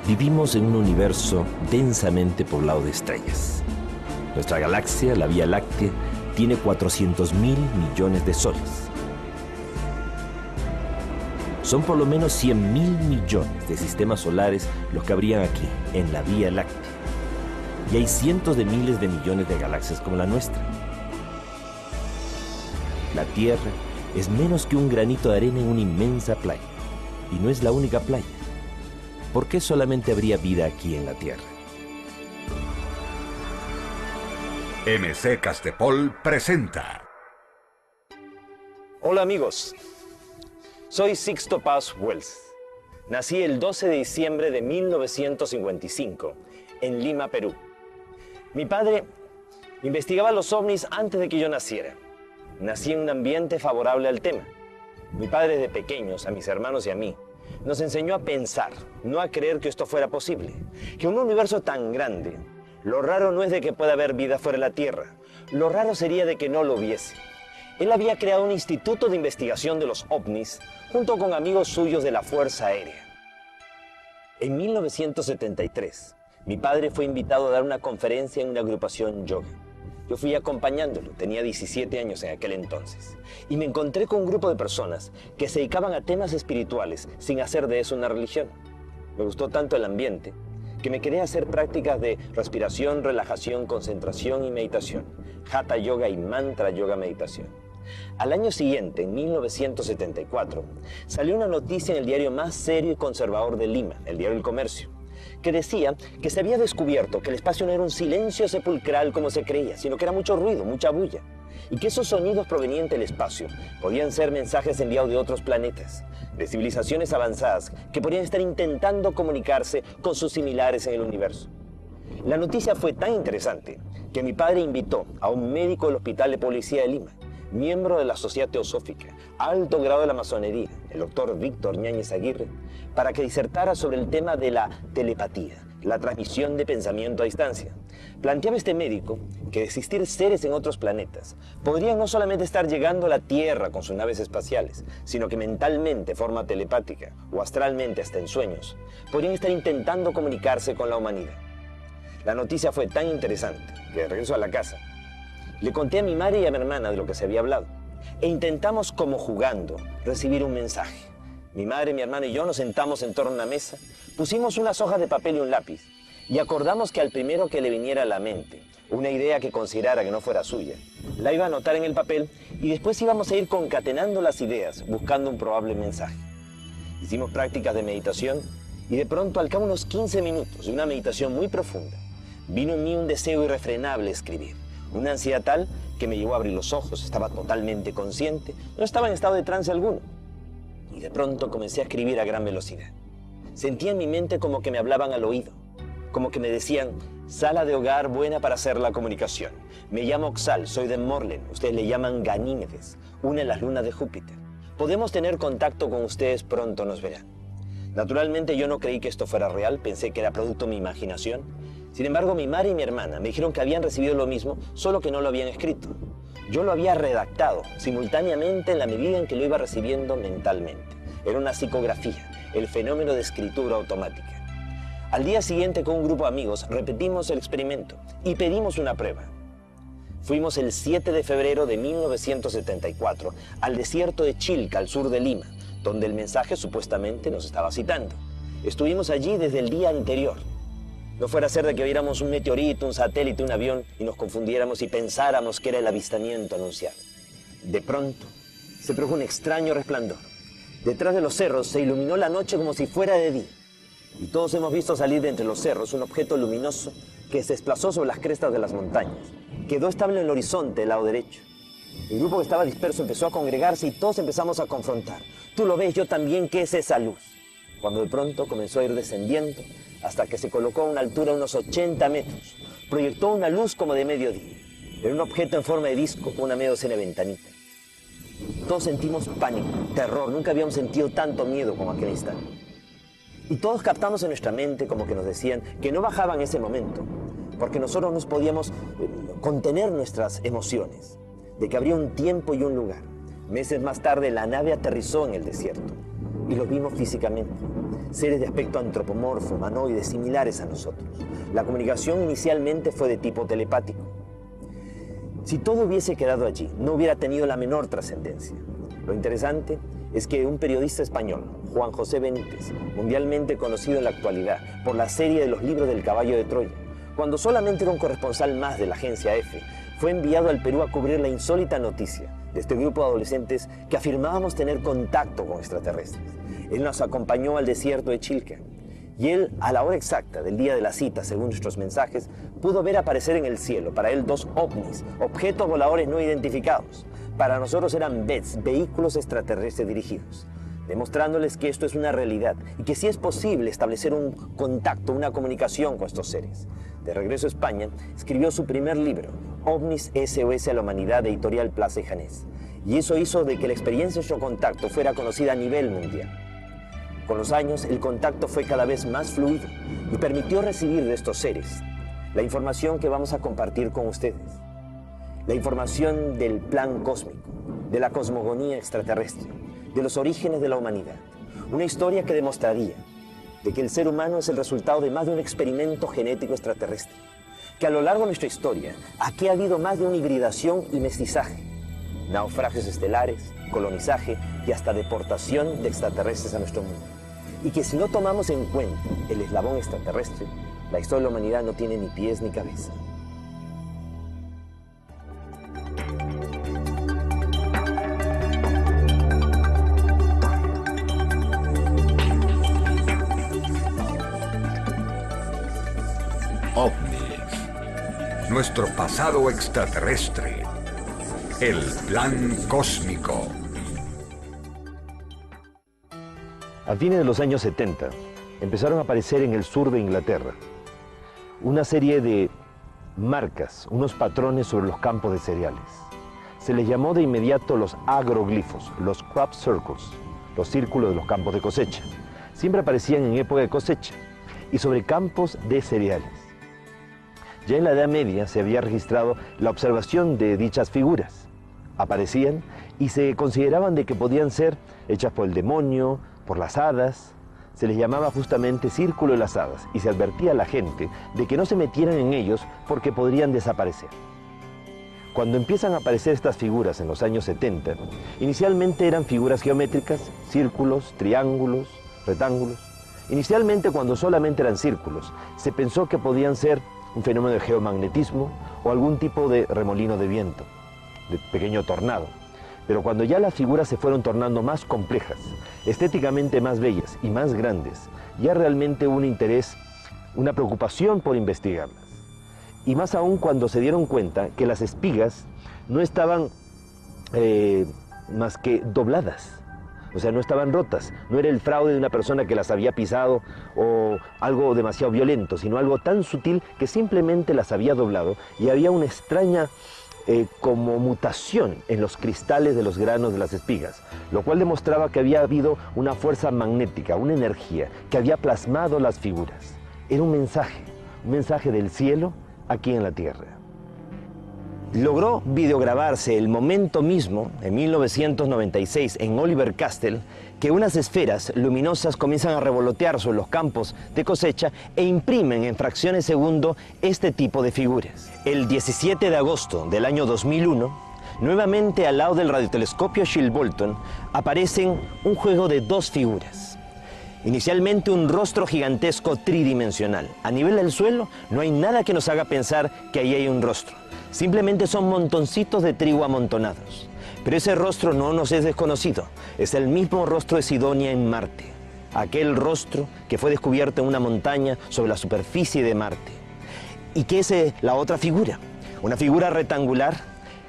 Vivimos en un universo densamente poblado de estrellas. Nuestra galaxia, la Vía Láctea, tiene 400.000 millones de soles. Son por lo menos 100.000 millones de sistemas solares los que habrían aquí, en la Vía Láctea. Y hay cientos de miles de millones de galaxias como la nuestra. La Tierra es menos que un granito de arena en una inmensa playa. Y no es la única playa. ¿Por qué solamente habría vida aquí en la Tierra? MC Castepol presenta. Hola amigos, soy Sixto Paz Wells. Nací el 12 de diciembre de 1955 en Lima, Perú. Mi padre investigaba los ovnis antes de que yo naciera. Nací en un ambiente favorable al tema. Mi padre desde pequeños, a mis hermanos y a mí, nos enseñó a pensar, no a creer que esto fuera posible. Que en un universo tan grande, lo raro no es de que pueda haber vida fuera de la Tierra. Lo raro sería de que no lo hubiese. Él había creado un instituto de investigación de los ovnis junto con amigos suyos de la Fuerza Aérea. En 1973, mi padre fue invitado a dar una conferencia en una agrupación yoga. Yo fui acompañándolo, tenía 17 años en aquel entonces, y me encontré con un grupo de personas que se dedicaban a temas espirituales sin hacer de eso una religión. Me gustó tanto el ambiente que me quedé a hacer prácticas de respiración, relajación, concentración y meditación, Hatha Yoga y Mantra Yoga Meditación. Al año siguiente, en 1974, salió una noticia en el diario más serio y conservador de Lima, el diario El Comercio, que decía que se había descubierto que el espacio no era un silencio sepulcral como se creía, sino que era mucho ruido, mucha bulla, y que esos sonidos provenientes del espacio podían ser mensajes enviados de otros planetas, de civilizaciones avanzadas que podrían estar intentando comunicarse con sus similares en el universo. La noticia fue tan interesante que mi padre invitó a un médico del Hospital de Policía de Lima, miembro de la Sociedad Teosófica, alto grado de la masonería, el doctor Víctor Ñáñez Aguirre, para que disertara sobre el tema de la telepatía, la transmisión de pensamiento a distancia. Planteaba este médico que de existir seres en otros planetas, podrían no solamente estar llegando a la Tierra con sus naves espaciales, sino que mentalmente, de forma telepática, o astralmente hasta en sueños, podrían estar intentando comunicarse con la humanidad. La noticia fue tan interesante que de regreso a la casa, le conté a mi madre y a mi hermana de lo que se había hablado e intentamos, como jugando, recibir un mensaje. Mi madre, mi hermana y yo nos sentamos en torno a una mesa, pusimos unas hojas de papel y un lápiz y acordamos que al primero que le viniera a la mente una idea que considerara que no fuera suya, la iba a anotar en el papel y después íbamos a ir concatenando las ideas buscando un probable mensaje. Hicimos prácticas de meditación y de pronto, al cabo de unos 15 minutos de una meditación muy profunda, vino en mí un deseo irrefrenable de escribir. Una ansiedad tal que me llevó a abrir los ojos, estaba totalmente consciente, no estaba en estado de trance alguno. Y de pronto comencé a escribir a gran velocidad. Sentía en mi mente como que me hablaban al oído, como que me decían, sala de hogar buena para hacer la comunicación. Me llamo Oxal, soy de Morlen, ustedes le llaman Ganímedes, una de las lunas de Júpiter. Podemos tener contacto con ustedes, pronto nos verán. Naturalmente yo no creí que esto fuera real, pensé que era producto de mi imaginación. Sin embargo, mi madre y mi hermana me dijeron que habían recibido lo mismo, solo que no lo habían escrito. Yo lo había redactado simultáneamente en la medida en que lo iba recibiendo mentalmente. Era una psicografía, el fenómeno de escritura automática. Al día siguiente, con un grupo de amigos, repetimos el experimento y pedimos una prueba. Fuimos el 7 de febrero de 1974 al desierto de Chilca, al sur de Lima, donde el mensaje supuestamente nos estaba citando. Estuvimos allí desde el día anterior. No fuera a ser de que viéramos un meteorito, un satélite, un avión y nos confundiéramos y pensáramos que era el avistamiento anunciado. De pronto, se produjo un extraño resplandor. Detrás de los cerros se iluminó la noche como si fuera de día. Y todos hemos visto salir de entre los cerros un objeto luminoso que se desplazó sobre las crestas de las montañas. Quedó estable en el horizonte del lado derecho. El grupo que estaba disperso empezó a congregarse y todos empezamos a confrontar. Tú lo ves, yo también, ¿qué es esa luz? Cuando de pronto comenzó a ir descendiendo hasta que se colocó a una altura de unos 80 metros. Proyectó una luz como de mediodía. Era un objeto en forma de disco con una media docena de ventanitas. Todos sentimos pánico, terror. Nunca habíamos sentido tanto miedo como aquel instante. Y todos captamos en nuestra mente como que nos decían que no bajaban en ese momento, porque nosotros no podíamos contener nuestras emociones, de que habría un tiempo y un lugar. Meses más tarde la nave aterrizó en el desierto y lo vimos físicamente. seres de aspecto antropomorfo, humanoides, similares a nosotros. La comunicación inicialmente fue de tipo telepático. Si todo hubiese quedado allí, no hubiera tenido la menor trascendencia. Lo interesante es que un periodista español, Juan José Benítez, mundialmente conocido en la actualidad por la serie de los libros del caballo de Troya, cuando solamente era un corresponsal más de la agencia EFE, fue enviado al Perú a cubrir la insólita noticia de este grupo de adolescentes que afirmábamos tener contacto con extraterrestres. Él nos acompañó al desierto de Chilca y él, a la hora exacta del día de la cita, según nuestros mensajes, pudo ver aparecer en el cielo, para él, 2 ovnis, objetos voladores no identificados. Para nosotros eran BETs, vehículos extraterrestres dirigidos, demostrándoles que esto es una realidad y que sí es posible establecer un contacto, una comunicación con estos seres. De regreso a España, escribió su primer libro, OVNIS SOS a la Humanidad, de Editorial Plaza y Janés. Y eso hizo de que la experiencia de nuestro contacto fuera conocida a nivel mundial. Con los años, el contacto fue cada vez más fluido y permitió recibir de estos seres la información que vamos a compartir con ustedes. La información del plan cósmico, de la cosmogonía extraterrestre, de los orígenes de la humanidad. Una historia que demostraría de que el ser humano es el resultado de más de un experimento genético extraterrestre. Que a lo largo de nuestra historia, aquí ha habido más de una hibridación y mestizaje. Naufragios estelares, colonizaje y hasta deportación de extraterrestres a nuestro mundo. Y que si no tomamos en cuenta el eslabón extraterrestre, la historia de la humanidad no tiene ni pies ni cabeza. OVNIS. Nuestro pasado extraterrestre. El plan cósmico. A fines de los años 70, empezaron a aparecer en el sur de Inglaterra una serie de marcas, unos patrones sobre los campos de cereales. Se les llamó de inmediato los agroglifos, los crop circles, los círculos de los campos de cosecha. Siempre aparecían en época de cosecha y sobre campos de cereales. Ya en la Edad Media se había registrado la observación de dichas figuras. Aparecían y se consideraban de que podían ser hechas por el demonio, por las hadas. Se les llamaba justamente Círculo de las Hadas y se advertía a la gente de que no se metieran en ellos porque podrían desaparecer. Cuando empiezan a aparecer estas figuras en los años 70, inicialmente eran figuras geométricas, círculos, triángulos, rectángulos. Inicialmente, cuando solamente eran círculos, se pensó que podían ser un fenómeno de geomagnetismo o algún tipo de remolino de viento, de pequeño tornado. Pero cuando ya las figuras se fueron tornando más complejas, estéticamente más bellas y más grandes, ya realmente hubo un interés, una preocupación por investigarlas. Y más aún cuando se dieron cuenta que las espigas no estaban más que dobladas. O sea, no estaban rotas, no era el fraude de una persona que las había pisado o algo demasiado violento, sino algo tan sutil que simplemente las había doblado y había una extraña como mutación en los cristales de los granos de las espigas, lo cual demostraba que había habido una fuerza magnética, una energía que había plasmado las figuras. Era un mensaje del cielo aquí en la tierra. Logró videograbarse el momento mismo, en 1996, en Oliver Castle, que unas esferas luminosas comienzan a revolotear sobre los campos de cosecha e imprimen en fracciones de segundo este tipo de figuras. El 17 de agosto del año 2001, nuevamente al lado del radiotelescopio Shilbolton, aparecen un juego de 2 figuras. Inicialmente un rostro gigantesco tridimensional. A nivel del suelo no hay nada que nos haga pensar que ahí hay un rostro. Simplemente son montoncitos de trigo amontonados. Pero ese rostro no nos es desconocido. Es el mismo rostro de Sidonia en Marte. Aquel rostro que fue descubierto en una montaña sobre la superficie de Marte. ¿Y qué es la otra figura? Una figura rectangular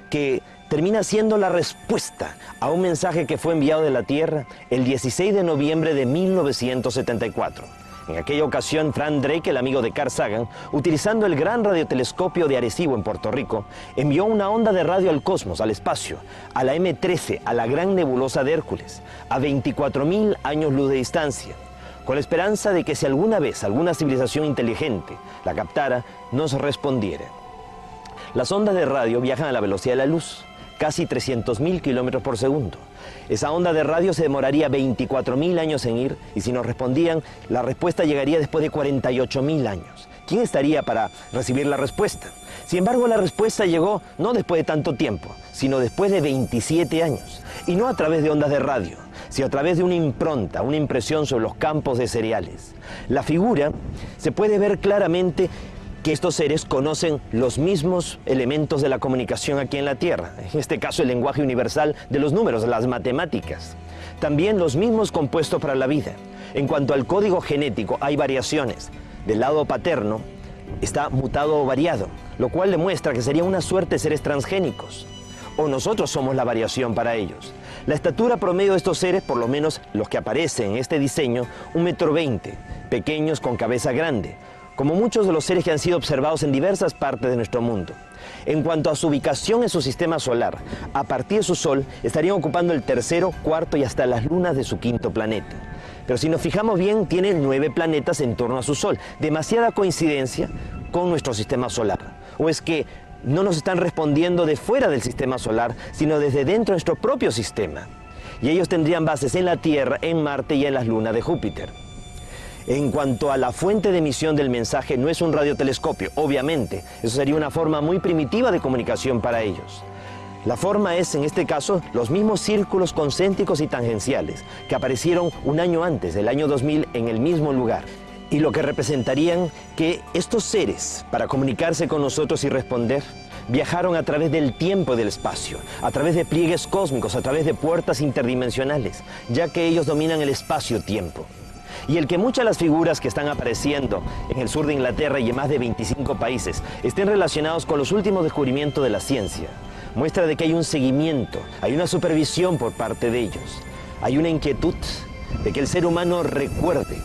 que termina siendo la respuesta a un mensaje que fue enviado de la Tierra el 16 de noviembre de 1974. En aquella ocasión, Frank Drake, el amigo de Carl Sagan, utilizando el gran radiotelescopio de Arecibo en Puerto Rico, envió una onda de radio al cosmos, al espacio, a la M13, a la gran nebulosa de Hércules, a 24.000 años luz de distancia, con la esperanza de que si alguna vez alguna civilización inteligente la captara, nos respondiera. Las ondas de radio viajan a la velocidad de la luz, casi 300.000 kilómetros por segundo. Esa onda de radio se demoraría 24.000 años en ir, y si nos respondían, la respuesta llegaría después de 48.000 años. ¿Quién estaría para recibir la respuesta? Sin embargo, la respuesta llegó no después de tanto tiempo, sino después de 27 años. Y no a través de ondas de radio, sino a través de una impronta, una impresión sobre los campos de cereales. La figura se puede ver claramente que estos seres conocen los mismos elementos de la comunicación aquí en la Tierra. En este caso, el lenguaje universal de los números, las matemáticas. También los mismos compuestos para la vida. En cuanto al código genético, hay variaciones. Del lado paterno está mutado o variado, lo cual demuestra que sería una suerte de seres transgénicos. O nosotros somos la variación para ellos. La estatura promedio de estos seres, por lo menos los que aparecen en este diseño, 1,20 m, pequeños con cabeza grande, como muchos de los seres que han sido observados en diversas partes de nuestro mundo. En cuanto a su ubicación en su sistema solar, a partir de su Sol estarían ocupando el tercero, cuarto y hasta las lunas de su quinto planeta. Pero si nos fijamos bien, tiene 9 planetas en torno a su Sol. Demasiada coincidencia con nuestro sistema solar. ¿O es que no nos están respondiendo de fuera del sistema solar, sino desde dentro de nuestro propio sistema? Y ellos tendrían bases en la Tierra, en Marte y en las lunas de Júpiter. En cuanto a la fuente de emisión del mensaje, no es un radiotelescopio, obviamente. Eso sería una forma muy primitiva de comunicación para ellos. La forma es, en este caso, los mismos círculos concéntricos y tangenciales que aparecieron un año antes, el año 2000, en el mismo lugar. Y lo que representarían que estos seres, para comunicarse con nosotros y responder, viajaron a través del tiempo y del espacio, a través de pliegues cósmicos, a través de puertas interdimensionales, ya que ellos dominan el espacio-tiempo. Y el que muchas de las figuras que están apareciendo en el sur de Inglaterra y en más de 25 países estén relacionados con los últimos descubrimientos de la ciencia, muestra de que hay un seguimiento, hay una supervisión por parte de ellos. Hay una inquietud de que el ser humano recuerde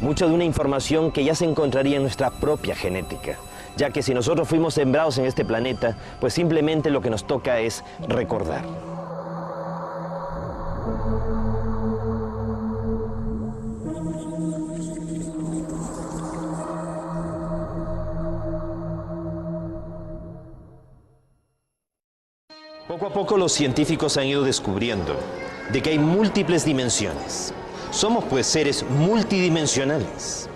mucho de una información que ya se encontraría en nuestra propia genética, ya que si nosotros fuimos sembrados en este planeta, pues simplemente lo que nos toca es recordar. Poco a poco los científicos han ido descubriendo de que hay múltiples dimensiones. Somos pues seres multidimensionales.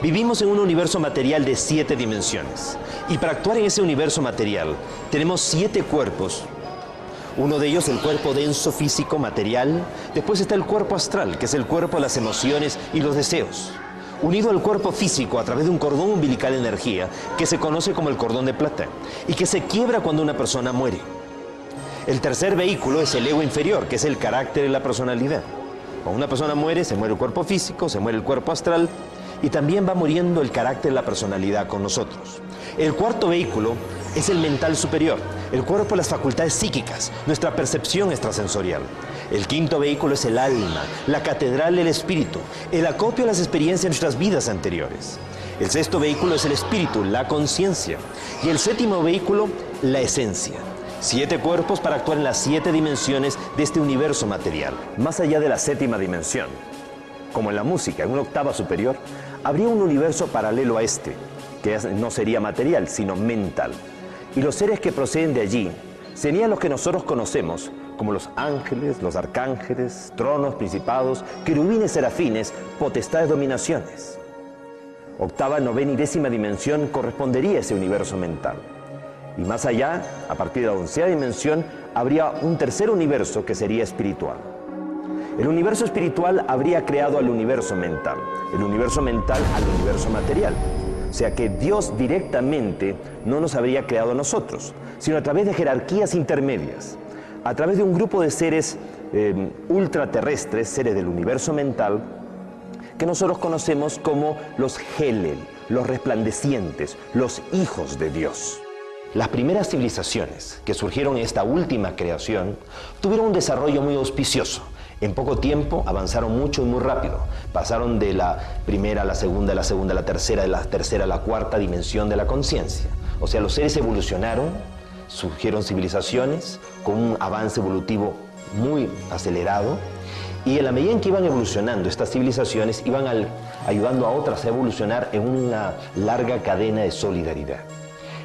Vivimos en un universo material de 7 dimensiones. Y para actuar en ese universo material tenemos 7 cuerpos. Uno de ellos el cuerpo denso, físico, material. Después está el cuerpo astral, que es el cuerpo de las emociones y los deseos. Unido al cuerpo físico a través de un cordón umbilical de energía que se conoce como el cordón de plata y que se quiebra cuando una persona muere. El tercer vehículo es el ego inferior, que es el carácter y la personalidad. Cuando una persona muere, se muere el cuerpo físico, se muere el cuerpo astral y también va muriendo el carácter y la personalidad con nosotros. El cuarto vehículo es el mental superior, el cuerpo y las facultades psíquicas, nuestra percepción extrasensorial. El quinto vehículo es el alma, la catedral del espíritu, el acopio de las experiencias de nuestras vidas anteriores. El sexto vehículo es el espíritu, la conciencia. Y el séptimo vehículo, la esencia. 7 cuerpos para actuar en las 7 dimensiones de este universo material. Más allá de la séptima dimensión, como en la música, en una octava superior, habría un universo paralelo a este, que no sería material, sino mental. Y los seres que proceden de allí serían los que nosotros conocemos como los ángeles, los arcángeles, tronos, principados, querubines, serafines, potestades, dominaciones. Octava, novena y décima dimensión correspondería a ese universo mental. Y más allá, a partir de la 11ª dimensión, habría un tercer universo que sería espiritual. El universo espiritual habría creado al universo mental, el universo mental al universo material. O sea que Dios directamente no nos habría creado a nosotros, sino a través de jerarquías intermedias, a través de un grupo de seres ultraterrestres, seres del universo mental, que nosotros conocemos como los Helel, los resplandecientes, los hijos de Dios. Las primeras civilizaciones que surgieron en esta última creación tuvieron un desarrollo muy auspicioso. En poco tiempo avanzaron mucho y muy rápido. Pasaron de la primera a la segunda, de la segunda a la tercera, de la tercera a la cuarta dimensión de la conciencia. O sea, los seres evolucionaron, surgieron civilizaciones con un avance evolutivo muy acelerado. Y en la medida en que iban evolucionando estas civilizaciones, iban ayudando a otras a evolucionar en una larga cadena de solidaridad.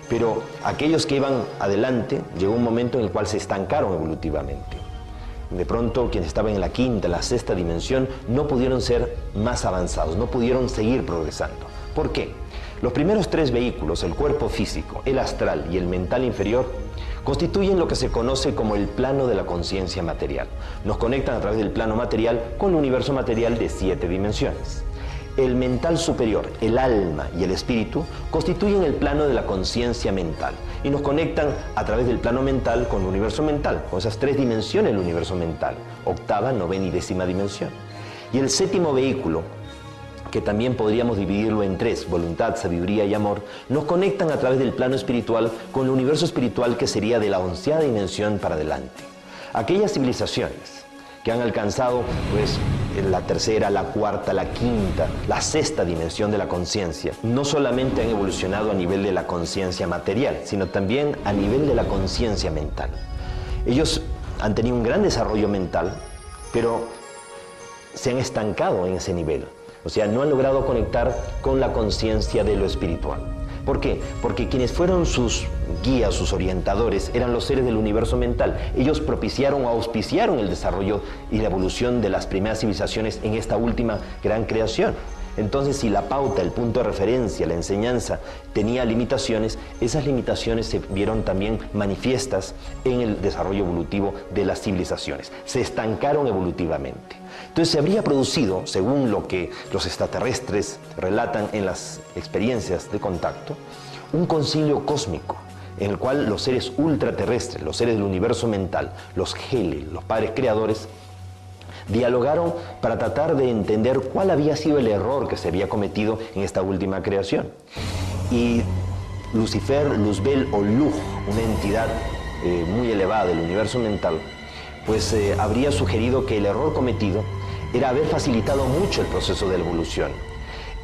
Pero aquellos que iban adelante, llegó un momento en el cual se estancaron evolutivamente. De pronto, quienes estaban en la quinta, la sexta dimensión, no pudieron ser más avanzados, no pudieron seguir progresando. ¿Por qué? Los primeros tres vehículos, el cuerpo físico, el astral y el mental inferior, constituyen lo que se conoce como el plano de la conciencia material. Nos conectan a través del plano material con el universo material de 7 dimensiones. El mental superior, el alma y el espíritu constituyen el plano de la conciencia mental y nos conectan a través del plano mental con el universo mental, con esas 3 dimensiones del universo mental, octava, novena y décima dimensión. Y el séptimo vehículo, que también podríamos dividirlo en 3, voluntad, sabiduría y amor, nos conectan a través del plano espiritual con el universo espiritual que sería de la 11ª dimensión para adelante. Aquellas civilizaciones que han alcanzado la tercera, la cuarta, la quinta, la sexta dimensión de la conciencia, no solamente han evolucionado a nivel de la conciencia material, sino también a nivel de la conciencia mental. Ellos han tenido un gran desarrollo mental, pero se han estancado en ese nivel. O sea, no han logrado conectar con la conciencia de lo espiritual. ¿Por qué? Porque quienes fueron sus guías, sus orientadores, eran los seres del universo mental. Ellos propiciaron o auspiciaron el desarrollo y la evolución de las primeras civilizaciones en esta última gran creación. Entonces, si la pauta, el punto de referencia, la enseñanza tenía limitaciones, esas limitaciones se vieron también manifiestas en el desarrollo evolutivo de las civilizaciones. Se estancaron evolutivamente. Entonces se habría producido, según lo que los extraterrestres relatan en las experiencias de contacto, un concilio cósmico en el cual los seres ultraterrestres, los seres del universo mental, los Hele, los padres creadores, dialogaron para tratar de entender cuál había sido el error que se había cometido en esta última creación. Y Lucifer, Luzbel o Luz, una entidad muy elevada del universo mental, pues habría sugerido que el error cometido era haber facilitado mucho el proceso de la evolución.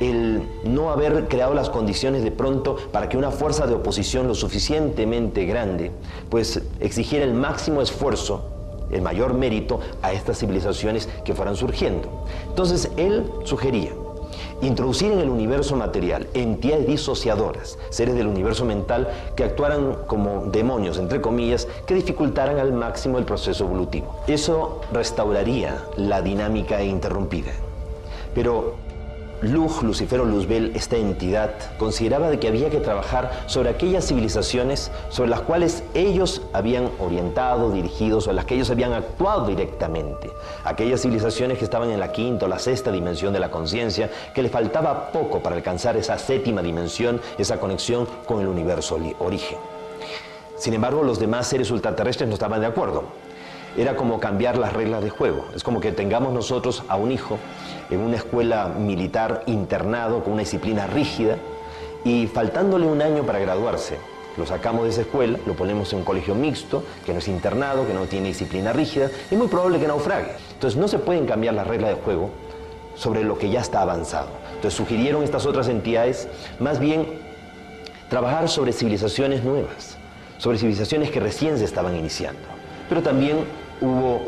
El no haber creado las condiciones de pronto para que una fuerza de oposición lo suficientemente grande, pues exigiera el máximo esfuerzo, el mayor mérito a estas civilizaciones que fueran surgiendo. Entonces él sugería introducir en el universo material entidades disociadoras, seres del universo mental que actuaran como demonios, entre comillas, que dificultaran al máximo el proceso evolutivo. Eso restauraría la dinámica interrumpida. Pero Luz, Lucifer o Luzbel, esta entidad, consideraba de que había que trabajar sobre aquellas civilizaciones sobre las cuales ellos habían orientado, dirigido, sobre las que ellos habían actuado directamente. Aquellas civilizaciones que estaban en la quinta o la sexta dimensión de la conciencia, que le faltaba poco para alcanzar esa séptima dimensión, esa conexión con el universo origen. Sin embargo, los demás seres ultraterrestres no estaban de acuerdo. Era como cambiar las reglas de juego. Es como que tengamos nosotros a un hijo en una escuela militar internado con una disciplina rígida y faltándole un año para graduarse, lo sacamos de esa escuela, lo ponemos en un colegio mixto, que no es internado, que no tiene disciplina rígida, y es muy probable que naufrague. Entonces no se pueden cambiar las reglas de juego sobre lo que ya está avanzado. Entonces sugirieron estas otras entidades más bien trabajar sobre civilizaciones nuevas, sobre civilizaciones que recién se estaban iniciando. Pero también hubo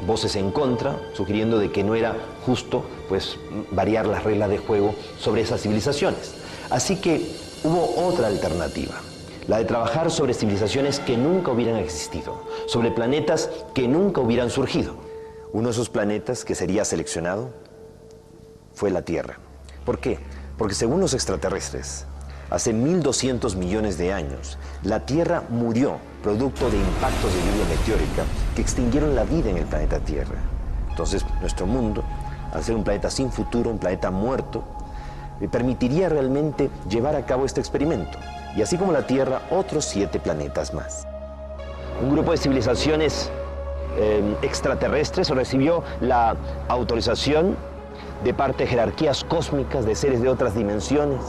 voces en contra, sugiriendo de que no era justo pues, variar las reglas de juego sobre esas civilizaciones. Así que hubo otra alternativa, la de trabajar sobre civilizaciones que nunca hubieran existido, sobre planetas que nunca hubieran surgido. Uno de esos planetas que sería seleccionado fue la Tierra. ¿Por qué? Porque según los extraterrestres, hace 1200 millones de años, la Tierra murió producto de impactos de lluvia meteórica que extinguieron la vida en el planeta Tierra. Entonces, nuestro mundo, al ser un planeta sin futuro, un planeta muerto, permitiría realmente llevar a cabo este experimento. Y así como la Tierra, otros 7 planetas más. Un grupo de civilizaciones extraterrestres recibió la autorización de parte de jerarquías cósmicas, de seres de otras dimensiones,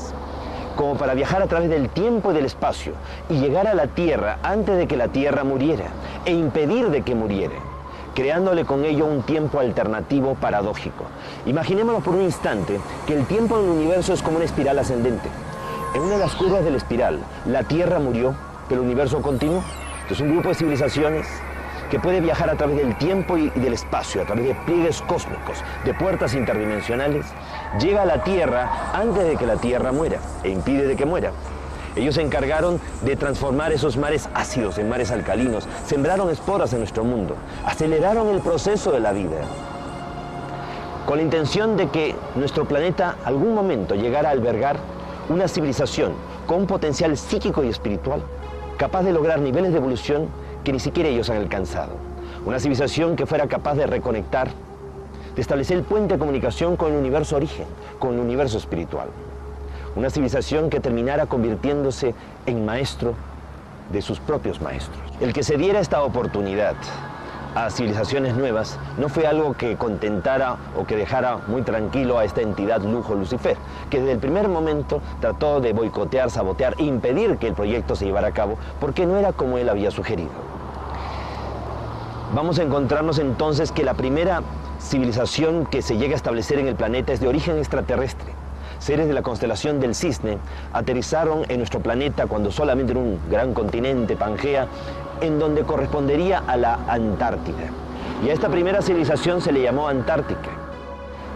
como para viajar a través del tiempo y del espacio y llegar a la Tierra antes de que la Tierra muriera e impedir de que muriera, creándole con ello un tiempo alternativo paradójico. Imaginémonos por un instante que el tiempo del universo es como una espiral ascendente. En una de las curvas de la espiral, la Tierra murió, pero el universo continuó. Entonces un grupo de civilizaciones que puede viajar a través del tiempo y del espacio, a través de pliegues cósmicos, de puertas interdimensionales, llega a la Tierra antes de que la Tierra muera e impide de que muera. Ellos se encargaron de transformar esos mares ácidos en mares alcalinos, sembraron esporas en nuestro mundo, aceleraron el proceso de la vida, con la intención de que nuestro planeta algún momento llegara a albergar una civilización con un potencial psíquico y espiritual, capaz de lograr niveles de evolución que ni siquiera ellos han alcanzado. Una civilización que fuera capaz de reconectar, de establecer el puente de comunicación con el universo origen, con el universo espiritual. Una civilización que terminara convirtiéndose en maestro de sus propios maestros. El que se diera esta oportunidad a civilizaciones nuevas no fue algo que contentara o que dejara muy tranquilo a esta entidad Lujo Lucifer, que desde el primer momento trató de boicotear, sabotear, impedir que el proyecto se llevara a cabo, porque no era como él había sugerido. Vamos a encontrarnos entonces que la primera civilización que se llega a establecer en el planeta es de origen extraterrestre. Seres de la constelación del Cisne aterrizaron en nuestro planeta cuando solamente era un gran continente, Pangea, en donde correspondería a la Antártida. Y a esta primera civilización se le llamó Antártica.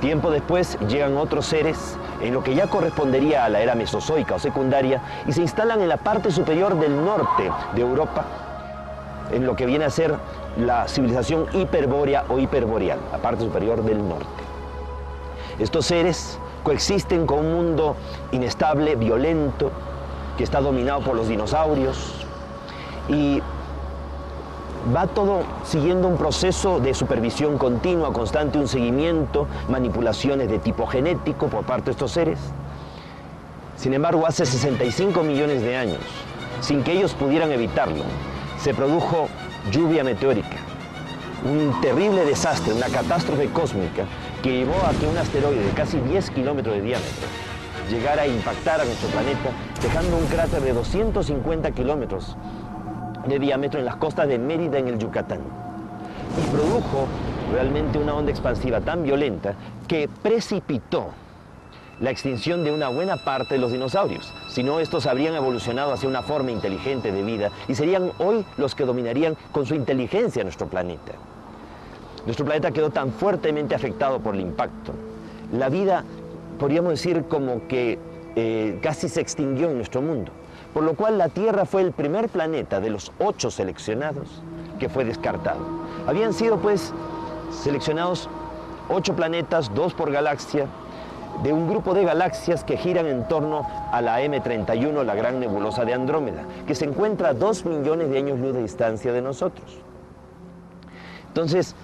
Tiempo después llegan otros seres en lo que ya correspondería a la era mesozoica o secundaria y se instalan en la parte superior del norte de Europa, en lo que viene a ser la civilización hiperbórea o hiperboreal, la parte superior del norte. Estos seres coexisten con un mundo inestable, violento, que está dominado por los dinosaurios, y va todo siguiendo un proceso de supervisión continua, constante, un seguimiento, manipulaciones de tipo genético por parte de estos seres. Sin embargo, hace 65 millones de años, sin que ellos pudieran evitarlo, se produjo lluvia meteórica, un terrible desastre, una catástrofe cósmica que llevó a que un asteroide de casi 10 kilómetros de diámetro llegara a impactar a nuestro planeta, dejando un cráter de 250 kilómetros de diámetro en las costas de Mérida, en el Yucatán. Y produjo realmente una onda expansiva tan violenta que precipitó la extinción de una buena parte de los dinosaurios. Si no, estos habrían evolucionado hacia una forma inteligente de vida y serían hoy los que dominarían con su inteligencia nuestro planeta. Nuestro planeta quedó tan fuertemente afectado por el impacto. La vida, podríamos decir, como que casi se extinguió en nuestro mundo. Por lo cual la Tierra fue el primer planeta de los 8 seleccionados que fue descartado. Habían sido pues seleccionados 8 planetas, 2 por galaxia, de un grupo de galaxias que giran en torno a la M31, la gran nebulosa de Andrómeda, que se encuentra a 2 millones de años luz de distancia de nosotros. Entonces,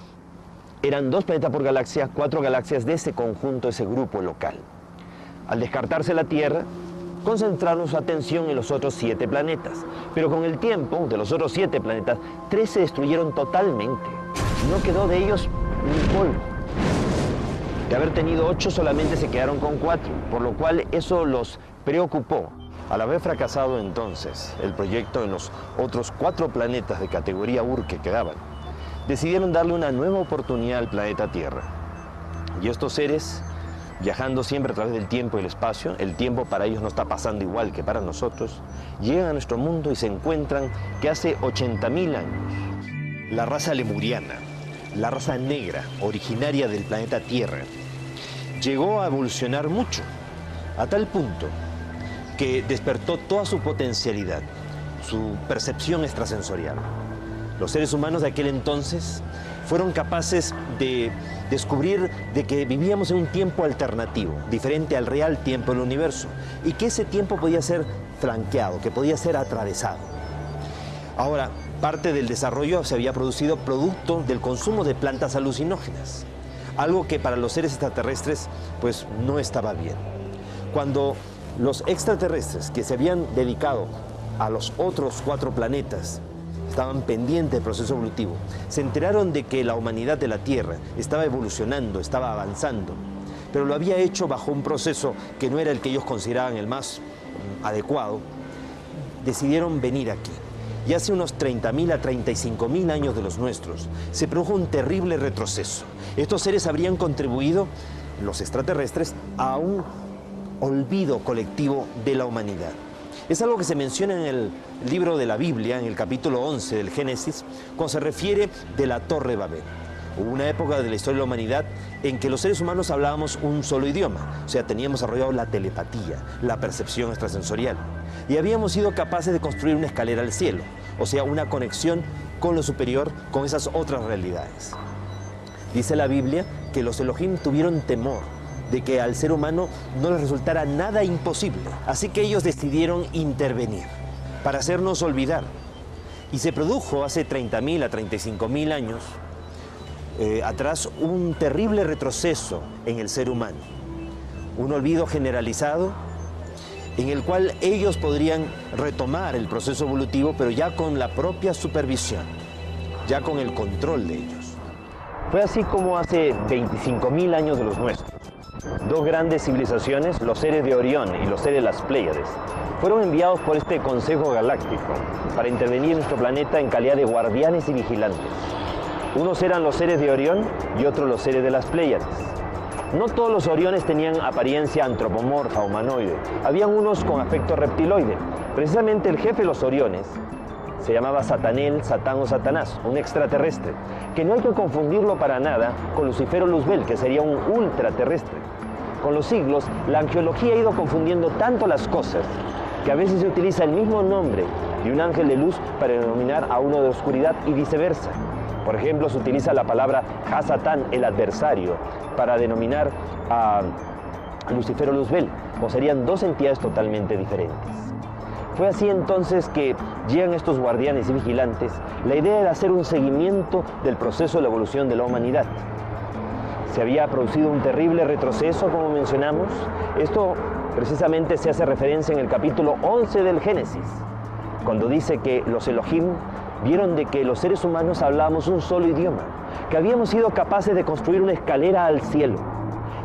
eran 2 planetas por galaxia, 4 galaxias de ese conjunto, ese grupo local. Al descartarse la Tierra, concentraron su atención en los otros 7 planetas. Pero con el tiempo, de los otros 7 planetas, 3 se destruyeron totalmente. No quedó de ellos ni polvo. De haber tenido 8, solamente se quedaron con 4, por lo cual eso los preocupó. Al haber fracasado entonces el proyecto en los otros 4 planetas de categoría Ur que quedaban, decidieron darle una nueva oportunidad al planeta Tierra. Y estos seres, viajando siempre a través del tiempo y el espacio, el tiempo para ellos no está pasando igual que para nosotros, llegan a nuestro mundo y se encuentran que hace 80.000 años, la raza lemuriana, la raza negra, originaria del planeta Tierra, llegó a evolucionar mucho, a tal punto que despertó toda su potencialidad, su percepción extrasensorial. Los seres humanos de aquel entonces fueron capaces de descubrir de que vivíamos en un tiempo alternativo, diferente al real tiempo del universo, y que ese tiempo podía ser flanqueado, que podía ser atravesado. Ahora, parte del desarrollo se había producido producto del consumo de plantas alucinógenas, algo que para los seres extraterrestres pues no estaba bien. Cuando los extraterrestres que se habían dedicado a los otros 4 planetas estaban pendientes del proceso evolutivo, se enteraron de que la humanidad de la Tierra estaba evolucionando, estaba avanzando, pero lo había hecho bajo un proceso que no era el que ellos consideraban el más adecuado, decidieron venir aquí. Y hace unos 30.000 a 35.000 años de los nuestros, se produjo un terrible retroceso. Estos seres habrían contribuido, los extraterrestres, a un olvido colectivo de la humanidad. Es algo que se menciona en el libro de la Biblia, en el capítulo 11 del Génesis, cuando se refiere de la Torre Babel. Hubo una época de la historia de la humanidad en que los seres humanos hablábamos un solo idioma, o sea, teníamos desarrollado la telepatía, la percepción extrasensorial, y habíamos sido capaces de construir una escalera al cielo, o sea, una conexión con lo superior, con esas otras realidades. Dice la Biblia que los Elohim tuvieron temor de que al ser humano no les resultara nada imposible, así que ellos decidieron intervenir para hacernos olvidar. Y se produjo hace 30.000 a 35.000 años atrás un terrible retroceso en el ser humano, un olvido generalizado en el cual ellos podrían retomar el proceso evolutivo, pero ya con la propia supervisión, ya con el control de ellos. Fue así como hace 25.000 años de los nuestros, dos grandes civilizaciones, los seres de Orión y los seres de las Pléyades, fueron enviados por este Consejo Galáctico para intervenir en nuestro planeta en calidad de guardianes y vigilantes. Unos eran los seres de Orión y otros los seres de las Pléyades. No todos los Oriones tenían apariencia antropomorfa, humanoide. Habían unos con aspecto reptiloide. Precisamente el jefe de los Oriones se llamaba Satanel, Satán o Satanás, un extraterrestre, que no hay que confundirlo para nada con Lucifero Luzbel, que sería un ultraterrestre. Con los siglos, la arqueología ha ido confundiendo tanto las cosas que a veces se utiliza el mismo nombre de un ángel de luz para denominar a uno de oscuridad y viceversa. Por ejemplo, se utiliza la palabra Ha-Satán, el adversario, para denominar a Lucifero Luzbel, o serían dos entidades totalmente diferentes. Fue así entonces que llegan estos guardianes y vigilantes. La idea era hacer un seguimiento del proceso de la evolución de la humanidad. Se había producido un terrible retroceso, como mencionamos. Esto precisamente se hace referencia en el capítulo 11 del Génesis, cuando dice que los Elohim vieron de que los seres humanos hablábamos un solo idioma, que habíamos sido capaces de construir una escalera al cielo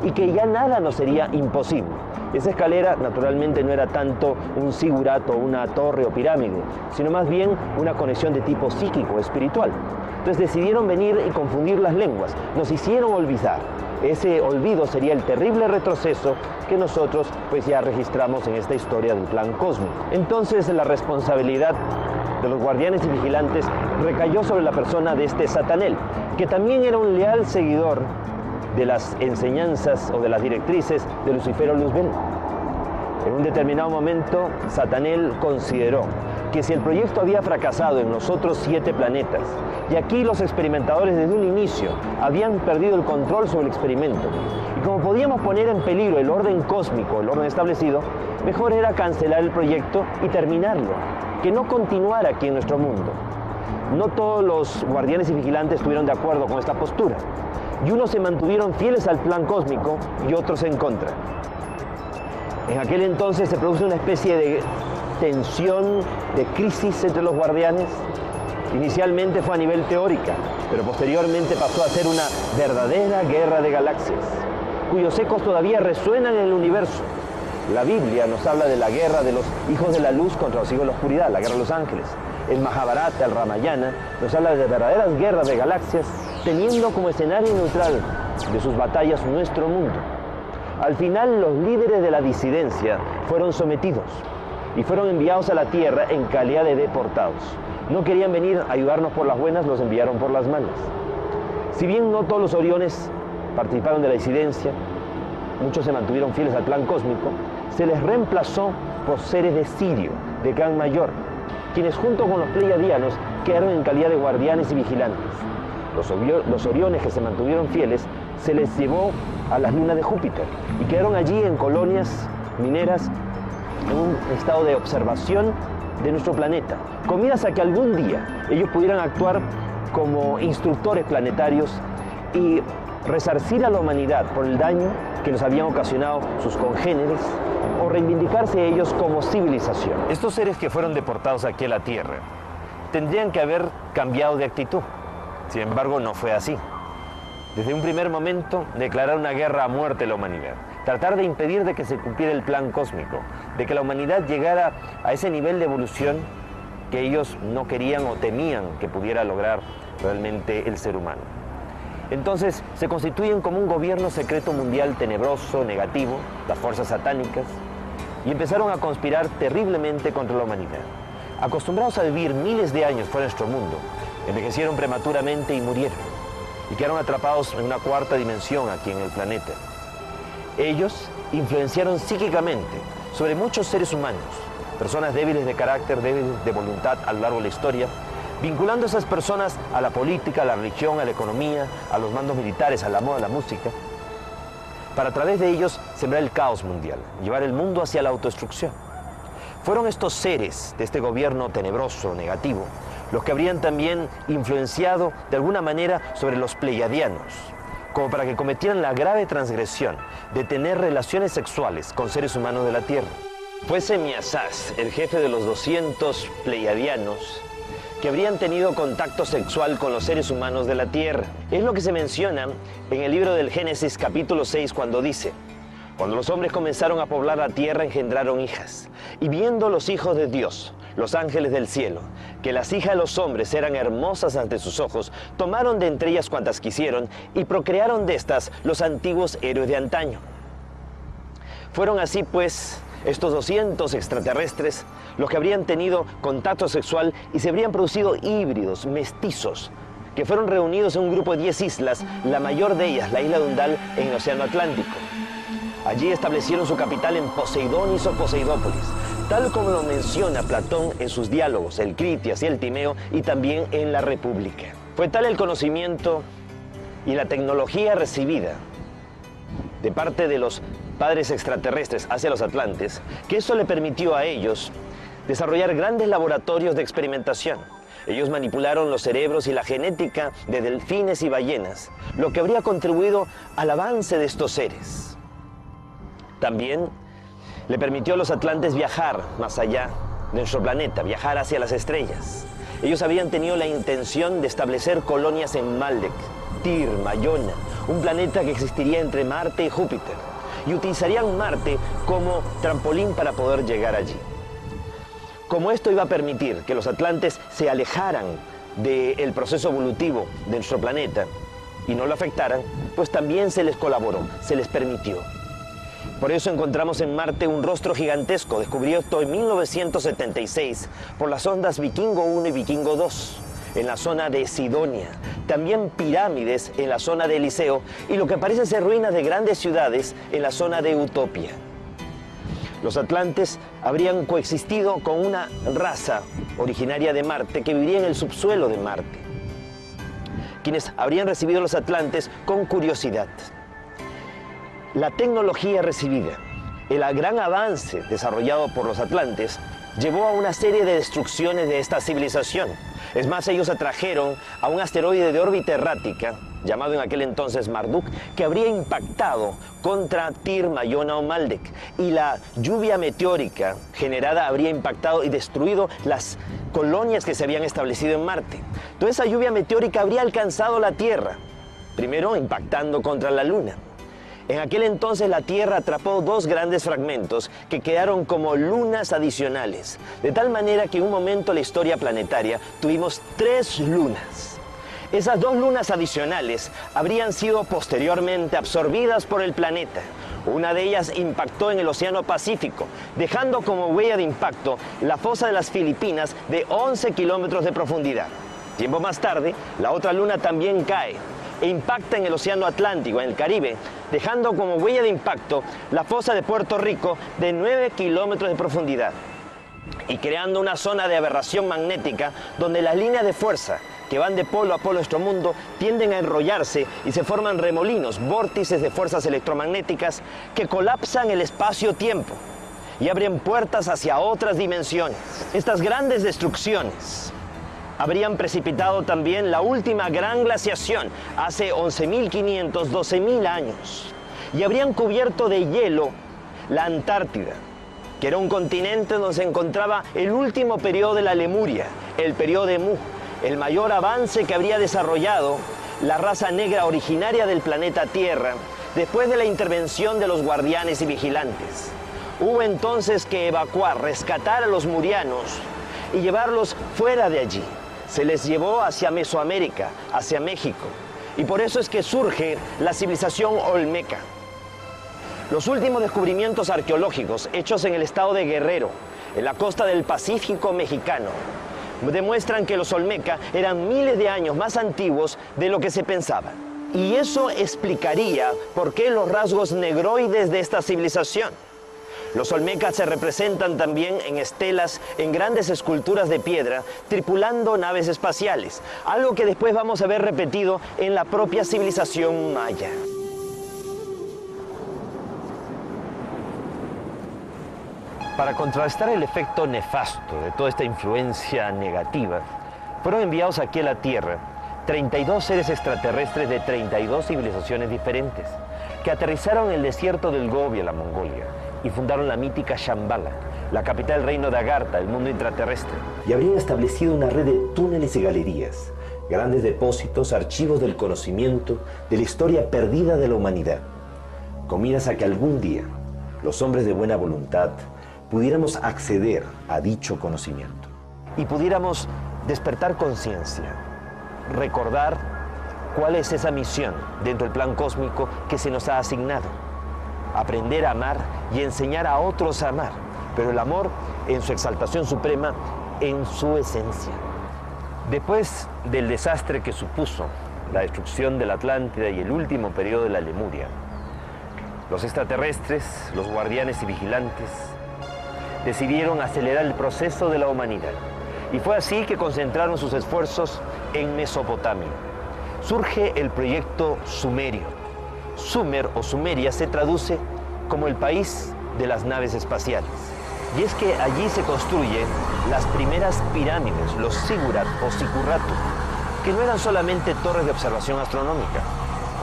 y que ya nada nos sería imposible. Esa escalera naturalmente no era tanto un zigurato, una torre o pirámide, sino más bien una conexión de tipo psíquico, espiritual. Entonces decidieron venir y confundir las lenguas, nos hicieron olvidar. Ese olvido sería el terrible retroceso que nosotros pues ya registramos en esta historia del plan cósmico. Entonces la responsabilidad de los guardianes y vigilantes recayó sobre la persona de este Satanel, que también era un leal seguidor de las enseñanzas o de las directrices de Lucifero Luzbel. En un determinado momento, Satanel consideró que si el proyecto había fracasado en los otros 7 planetas, y aquí los experimentadores desde un inicio habían perdido el control sobre el experimento, y como podíamos poner en peligro el orden cósmico, el orden establecido, mejor era cancelar el proyecto y terminarlo, que no continuara aquí en nuestro mundo. No todos los guardianes y vigilantes estuvieron de acuerdo con esta postura, y unos se mantuvieron fieles al plan cósmico y otros en contra. En aquel entonces se produce una especie de tensión, de crisis entre los guardianes. Inicialmente fue a nivel teórica, pero posteriormente pasó a ser una verdadera guerra de galaxias, cuyos ecos todavía resuenan en el universo. La Biblia nos habla de la guerra de los hijos de la luz contra los hijos de la oscuridad, la guerra de los ángeles. El Mahabharata, el Ramayana, nos habla de verdaderas guerras de galaxias, teniendo como escenario neutral de sus batallas nuestro mundo. Al final, los líderes de la disidencia fueron sometidos y fueron enviados a la Tierra en calidad de deportados. No querían venir a ayudarnos por las buenas, los enviaron por las malas. Si bien no todos los Oriones participaron de la disidencia, muchos se mantuvieron fieles al plan cósmico, se les reemplazó por seres de Sirio, de Gran Mayor, quienes junto con los pleiadianos quedaron en calidad de guardianes y vigilantes. Los Oriones que se mantuvieron fieles se les llevó a las lunas de Júpiter y quedaron allí en colonias mineras en un estado de observación de nuestro planeta, con miras a que algún día ellos pudieran actuar como instructores planetarios y resarcir a la humanidad por el daño que nos habían ocasionado sus congéneres o reivindicarse ellos como civilización. Estos seres que fueron deportados aquí a la Tierra tendrían que haber cambiado de actitud. Sin embargo, no fue así. Desde un primer momento, declarar una guerra a muerte a la humanidad, tratar de impedir de que se cumpliera el plan cósmico, de que la humanidad llegara a ese nivel de evolución que ellos no querían o temían que pudiera lograr realmente el ser humano. Entonces se constituyen como un gobierno secreto mundial tenebroso, negativo, las fuerzas satánicas, y empezaron a conspirar terriblemente contra la humanidad. Acostumbrados a vivir miles de años fuera de nuestro mundo, envejecieron prematuramente y murieron. y quedaron atrapados en una cuarta dimensión aquí en el planeta. Ellos influenciaron psíquicamente sobre muchos seres humanos, personas débiles de carácter, débiles de voluntad a lo largo de la historia, vinculando a esas personas a la política, a la religión, a la economía, a los mandos militares, a la moda, a la música, para a través de ellos sembrar el caos mundial, llevar el mundo hacia la autodestrucción. Fueron estos seres de este gobierno tenebroso, negativo, los que habrían también influenciado de alguna manera sobre los pleiadianos, como para que cometieran la grave transgresión de tener relaciones sexuales con seres humanos de la Tierra. Fue Semiasaz, el jefe de los 200 pleiadianos, que habrían tenido contacto sexual con los seres humanos de la Tierra. Es lo que se menciona en el libro del Génesis capítulo 6 cuando dice: cuando los hombres comenzaron a poblar la tierra, engendraron hijas. Y viendo los hijos de Dios, los ángeles del cielo, que las hijas de los hombres eran hermosas ante sus ojos, tomaron de entre ellas cuantas quisieron y procrearon de estas los antiguos héroes de antaño. Fueron así pues estos 200 extraterrestres los que habrían tenido contacto sexual y se habrían producido híbridos, mestizos, que fueron reunidos en un grupo de 10 islas, la mayor de ellas, la isla de Undal, en el Océano Atlántico. Allí establecieron su capital en Poseidonis o Poseidópolis, tal como lo menciona Platón en sus diálogos, el Critias y el Timeo, y también en la República. Fue tal el conocimiento y la tecnología recibida de parte de los padres extraterrestres hacia los atlantes, que eso le permitió a ellos desarrollar grandes laboratorios de experimentación. Ellos manipularon los cerebros y la genética de delfines y ballenas, lo que habría contribuido al avance de estos seres. También le permitió a los atlantes viajar más allá de nuestro planeta, viajar hacia las estrellas. Ellos habían tenido la intención de establecer colonias en Maldek, Tyr, Mayona, un planeta que existiría entre Marte y Júpiter, y utilizarían Marte como trampolín para poder llegar allí. Como esto iba a permitir que los atlantes se alejaran del proceso evolutivo de nuestro planeta y no lo afectaran, pues también se les colaboró, se les permitió. Por eso encontramos en Marte un rostro gigantesco, descubierto en 1976 por las sondas Vikingo 1 y Vikingo 2, en la zona de Sidonia. También pirámides en la zona de Eliseo y lo que parece ser ruinas de grandes ciudades en la zona de Utopia. Los atlantes habrían coexistido con una raza originaria de Marte que viviría en el subsuelo de Marte, quienes habrían recibido a los atlantes con curiosidad. La tecnología recibida, el gran avance desarrollado por los atlantes, llevó a una serie de destrucciones de esta civilización. Es más, ellos atrajeron a un asteroide de órbita errática, llamado en aquel entonces Marduk, que habría impactado contra Tyr, Mayona o Maldek, y la lluvia meteórica generada habría impactado y destruido las colonias que se habían establecido en Marte. Toda esa lluvia meteórica habría alcanzado la Tierra, primero impactando contra la Luna. En aquel entonces la Tierra atrapó dos grandes fragmentos que quedaron como lunas adicionales, de tal manera que en un momento en la historia planetaria tuvimos 3 lunas. Esas 2 lunas adicionales habrían sido posteriormente absorbidas por el planeta. Una de ellas impactó en el Océano Pacífico, dejando como huella de impacto la fosa de las Filipinas de 11 kilómetros de profundidad. Tiempo más tarde, la otra luna también cae e impacta en el Océano Atlántico, en el Caribe, dejando como huella de impacto la fosa de Puerto Rico de 9 kilómetros de profundidad y creando una zona de aberración magnética donde las líneas de fuerza que van de polo a polo de nuestro mundo tienden a enrollarse y se forman remolinos, vórtices de fuerzas electromagnéticas que colapsan el espacio-tiempo y abren puertas hacia otras dimensiones. Estas grandes destrucciones habrían precipitado también la última gran glaciación hace 11.500, 12.000 años y habrían cubierto de hielo la Antártida, que era un continente donde se encontraba el último periodo de la Lemuria, el periodo de Mu, el mayor avance que habría desarrollado la raza negra originaria del planeta Tierra después de la intervención de los guardianes y vigilantes. Hubo entonces que evacuar, rescatar a los murianos y llevarlos fuera de allí. Se les llevó hacia Mesoamérica, hacia México, y por eso es que surge la civilización olmeca. Los últimos descubrimientos arqueológicos hechos en el estado de Guerrero, en la costa del Pacífico mexicano, demuestran que los Olmeca eran miles de años más antiguos de lo que se pensaba. Y eso explicaría por qué los rasgos negroides de esta civilización. Los Olmecas se representan también en estelas, en grandes esculturas de piedra, tripulando naves espaciales, algo que después vamos a ver repetido en la propia civilización maya. Para contrarrestar el efecto nefasto de toda esta influencia negativa, fueron enviados aquí a la Tierra 32 seres extraterrestres de 32 civilizaciones diferentes, que aterrizaron en el desierto del Gobi, en la Mongolia, y fundaron la mítica Shambhala, la capital del reino de Agartha, el mundo intraterrestre. Y habrían establecido una red de túneles y galerías, grandes depósitos, archivos del conocimiento, de la historia perdida de la humanidad, con miras a que algún día los hombres de buena voluntad pudiéramos acceder a dicho conocimiento y pudiéramos despertar conciencia, recordar cuál es esa misión dentro del plan cósmico que se nos ha asignado. Aprender a amar y enseñar a otros a amar, pero el amor en su exaltación suprema, en su esencia. Después del desastre que supuso la destrucción de la Atlántida y el último periodo de la Lemuria, los extraterrestres, los guardianes y vigilantes, decidieron acelerar el proceso de la humanidad. Y fue así que concentraron sus esfuerzos en Mesopotamia. Surge el proyecto Sumerio. Sumer o Sumeria se traduce como el país de las naves espaciales. Y es que allí se construyen las primeras pirámides, los Zigurat o Zikurratu, que no eran solamente torres de observación astronómica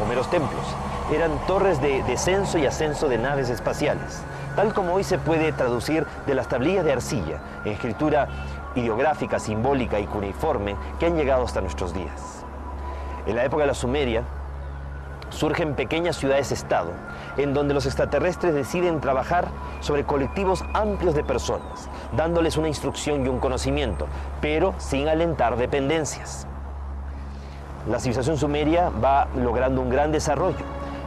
o meros templos, eran torres de descenso y ascenso de naves espaciales, tal como hoy se puede traducir de las tablillas de arcilla en escritura ideográfica, simbólica y cuneiforme que han llegado hasta nuestros días. En la época de la Sumeria, surgen pequeñas ciudades-estado, en donde los extraterrestres deciden trabajar sobre colectivos amplios de personas, dándoles una instrucción y un conocimiento, pero sin alentar dependencias. La civilización sumeria va logrando un gran desarrollo,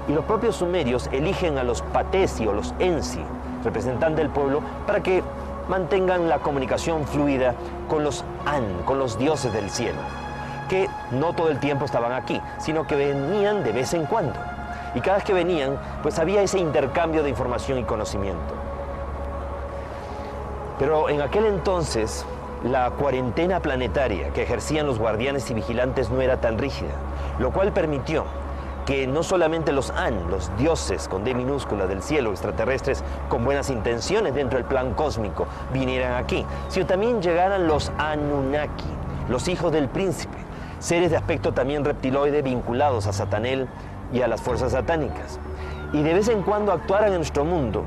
y los propios sumerios eligen a los patesi o los ensi, representantes del pueblo, para que mantengan la comunicación fluida con los An, con los dioses del cielo, que no todo el tiempo estaban aquí, sino que venían de vez en cuando. Y cada vez que venían, pues había ese intercambio de información y conocimiento. Pero en aquel entonces, la cuarentena planetaria que ejercían los guardianes y vigilantes no era tan rígida, lo cual permitió que no solamente los An, los dioses con D minúscula del cielo, extraterrestres con buenas intenciones dentro del plan cósmico, vinieran aquí, sino también llegaran los Anunnaki, los hijos del príncipe, seres de aspecto también reptiloide vinculados a Satanel y a las fuerzas satánicas. Y de vez en cuando actuaran en nuestro mundo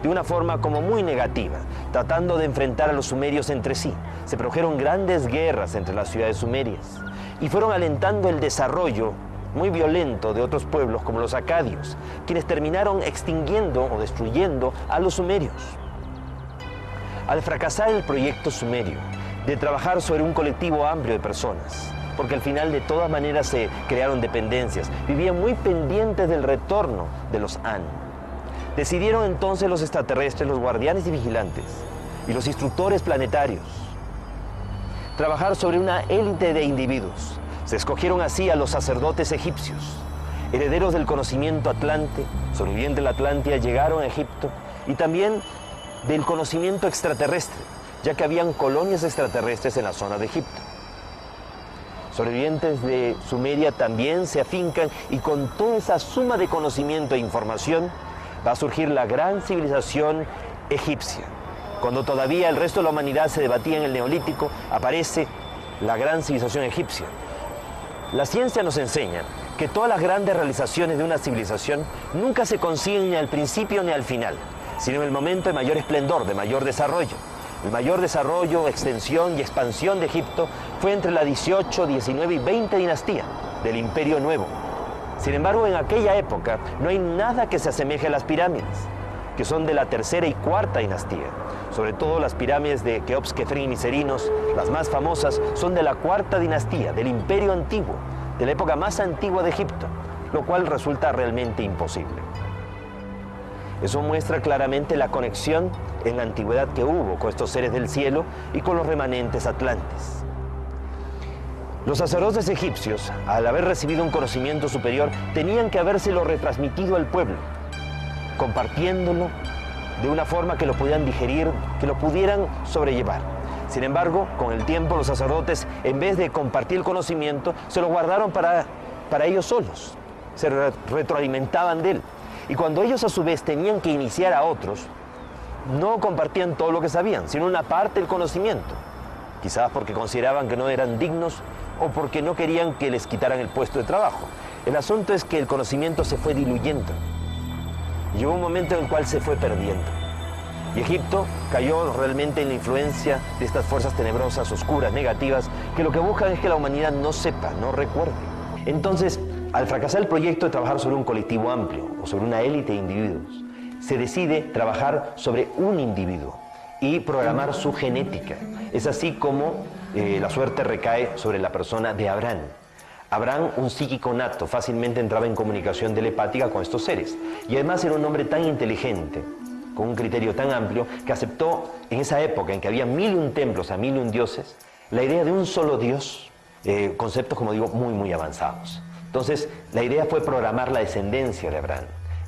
de una forma como muy negativa, tratando de enfrentar a los sumerios entre sí. Se produjeron grandes guerras entre las ciudades sumerias y fueron alentando el desarrollo muy violento de otros pueblos como los acadios, quienes terminaron extinguiendo o destruyendo a los sumerios. Al fracasar el proyecto sumerio de trabajar sobre un colectivo amplio de personas, porque al final de todas maneras se crearon dependencias, vivían muy pendientes del retorno de los An. Decidieron entonces los extraterrestres, los guardianes y vigilantes y los instructores planetarios trabajar sobre una élite de individuos. Se escogieron así a los sacerdotes egipcios, herederos del conocimiento atlante, sobrevivientes de la Atlántida, llegaron a Egipto, y también del conocimiento extraterrestre, ya que habían colonias extraterrestres en la zona de Egipto. Sobrevivientes de Sumeria también se afincan, y con toda esa suma de conocimiento e información va a surgir la gran civilización egipcia. Cuando todavía el resto de la humanidad se debatía en el Neolítico, aparece la gran civilización egipcia. La ciencia nos enseña que todas las grandes realizaciones de una civilización nunca se consiguen ni al principio ni al final, sino en el momento de mayor esplendor, de mayor desarrollo. El mayor desarrollo, extensión y expansión de Egipto fue entre la 18, 19 y 20 dinastía del Imperio Nuevo. Sin embargo, en aquella época no hay nada que se asemeje a las pirámides, que son de la tercera y cuarta dinastía. Sobre todo las pirámides de Keops, Kefren y Miserinos, las más famosas, son de la cuarta dinastía, del Imperio Antiguo, de la época más antigua de Egipto, lo cual resulta realmente imposible. Eso muestra claramente la conexión en la antigüedad que hubo con estos seres del cielo y con los remanentes atlantes. Los sacerdotes egipcios, al haber recibido un conocimiento superior, tenían que habérselo retransmitido al pueblo, compartiéndolo de una forma que lo pudieran digerir, que lo pudieran sobrellevar. Sin embargo, con el tiempo los sacerdotes, en vez de compartir el conocimiento, se lo guardaron para ellos solos, se retroalimentaban de él. Y cuando ellos a su vez tenían que iniciar a otros, no compartían todo lo que sabían, sino una parte del conocimiento. Quizás porque consideraban que no eran dignos o porque no querían que les quitaran el puesto de trabajo. El asunto es que el conocimiento se fue diluyendo. Llegó un momento en el cual se fue perdiendo. Y Egipto cayó realmente en la influencia de estas fuerzas tenebrosas, oscuras, negativas, que lo que buscan es que la humanidad no sepa, no recuerde. Entonces, al fracasar el proyecto de trabajar sobre un colectivo amplio o sobre una élite de individuos, se decide trabajar sobre un individuo y programar su genética. Es así como la suerte recae sobre la persona de Abraham. Abraham, un psíquico nato, fácilmente entraba en comunicación telepática con estos seres. Y además era un hombre tan inteligente, con un criterio tan amplio, que aceptó en esa época en que había 1001 templos a 1001 dioses, la idea de un solo Dios, conceptos, como digo, muy, muy avanzados. Entonces, la idea fue programar la descendencia de Abraham.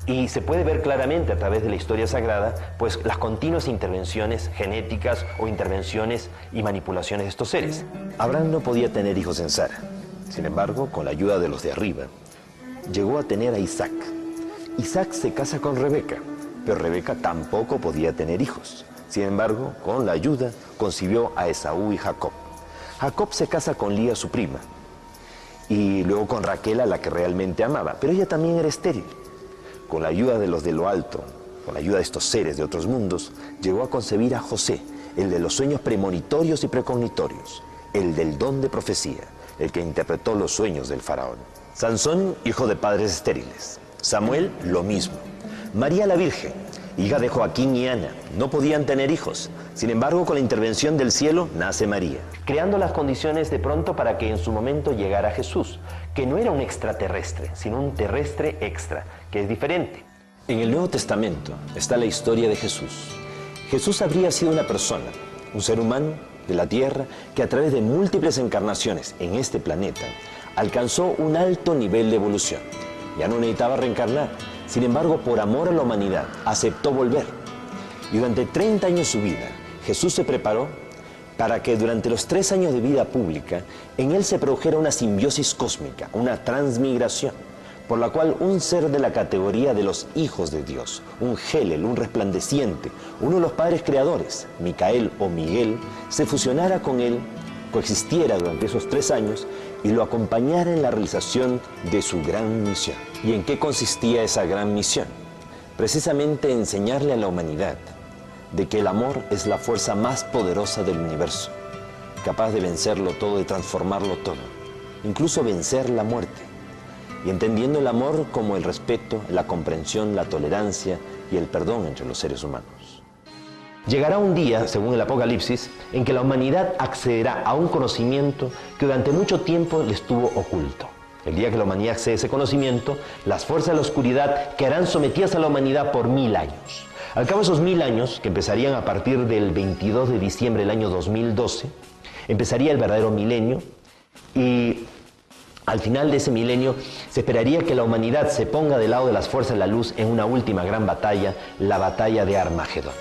Y se puede ver claramente a través de la historia sagrada, pues las continuas intervenciones genéticas o intervenciones y manipulaciones de estos seres. Abraham no podía tener hijos en Sara. Sin embargo, con la ayuda de los de arriba, llegó a tener a Isaac. Isaac se casa con Rebeca, pero Rebeca tampoco podía tener hijos. Sin embargo, con la ayuda, concibió a Esaú y Jacob. Jacob se casa con Lía, su prima, y luego con Raquel, a la que realmente amaba, pero ella también era estéril. Con la ayuda de los de lo alto, con la ayuda de estos seres de otros mundos, llegó a concebir a José, el de los sueños premonitorios y precognitorios, el del don de profecía, el que interpretó los sueños del faraón. Sansón, hijo de padres estériles. Samuel, lo mismo. María la Virgen, hija de Joaquín y Ana, no podían tener hijos. Sin embargo, con la intervención del cielo, nace María, creando las condiciones de pronto para que en su momento llegara Jesús, que no era un extraterrestre, sino un terrestre extra, que es diferente. En el Nuevo Testamento está la historia de Jesús. Jesús habría sido una persona, un ser humano de la Tierra, que a través de múltiples encarnaciones en este planeta, alcanzó un alto nivel de evolución. Ya no necesitaba reencarnar. Sin embargo, por amor a la humanidad, aceptó volver. Y durante 30 años de su vida, Jesús se preparó para que durante los 3 años de vida pública, en él se produjera una simbiosis cósmica, una transmigración, por la cual un ser de la categoría de los hijos de Dios, un Helel, un resplandeciente, uno de los padres creadores, Micael o Miguel, se fusionara con él, coexistiera durante esos 3 años y lo acompañara en la realización de su gran misión. ¿Y en qué consistía esa gran misión? Precisamente enseñarle a la humanidad de que el amor es la fuerza más poderosa del universo, capaz de vencerlo todo, de transformarlo todo, incluso vencer la muerte, y entendiendo el amor como el respeto, la comprensión, la tolerancia y el perdón entre los seres humanos. Llegará un día, según el Apocalipsis, en que la humanidad accederá a un conocimiento que durante mucho tiempo le estuvo oculto. El día que la humanidad accede a ese conocimiento, las fuerzas de la oscuridad quedarán sometidas a la humanidad por 1000 años. Al cabo de esos 1000 años, que empezarían a partir del 22 de diciembre del año 2012, empezaría el verdadero milenio, y al final de ese milenio se esperaría que la humanidad se ponga del lado de las fuerzas de la luz en una última gran batalla, la batalla de Armagedón.